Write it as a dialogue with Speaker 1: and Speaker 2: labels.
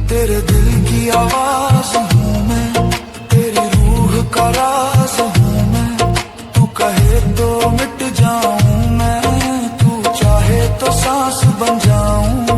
Speaker 1: तेरे दिल की आवाज हूँ मैं, तेरी रूह का राज हूँ मैं। तू कहे तो मिट जाऊं मैं, तू चाहे तो सांस बन जाऊं।